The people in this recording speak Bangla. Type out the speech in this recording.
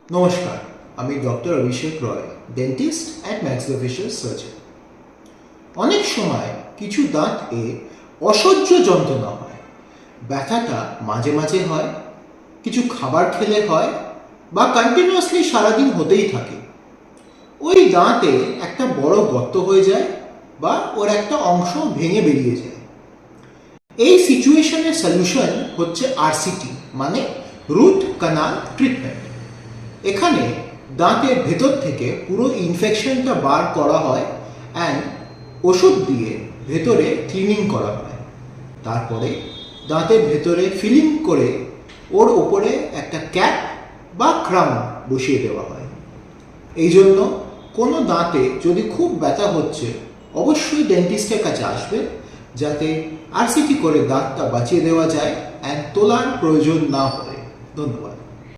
নমস্কার, আমি doctor Abhishek Roy, dentist at maxillofacial surgeon. অনেক সময় কিছু দাঁতে অসহ্য যন্ত্রণা হয়, ব্যথাটা মাঝে মাঝে হয়, কিছু খাবার খেলে হয় বা কন্টিনিউয়াসলি সারাদিন হতেই থাকে। ওই দাঁতে একটা বড় গর্ত হয়ে যায় বা ওর একটা অংশ ভেঙে বেরিয়ে যায়। এই সিচুয়েশনের সলিউশন হচ্ছে আরসিটি, মানে রুট কানাল ট্রিটমেন্ট। এখানে দাঁতের ভেতর থেকে পুরো ইনফেকশনটা বার করা হয় অ্যান্ড ওষুধ দিয়ে ভেতরে ক্লিনিং করা হয়। তারপরে দাঁতের ভেতরে ফিলিং করে ওর ওপরে একটা ক্যাপ বা ক্রাউন বসিয়ে দেওয়া হয়। এই জন্য কোনো দাঁতে যদি খুব ব্যথা হচ্ছে অবশ্যই ডেন্টিস্টের কাছে আসবে, যাতে আরসিটি করে দাঁতটা বাঁচিয়ে দেওয়া যায় অ্যান্ড তোলার প্রয়োজন না হয়। ধন্যবাদ।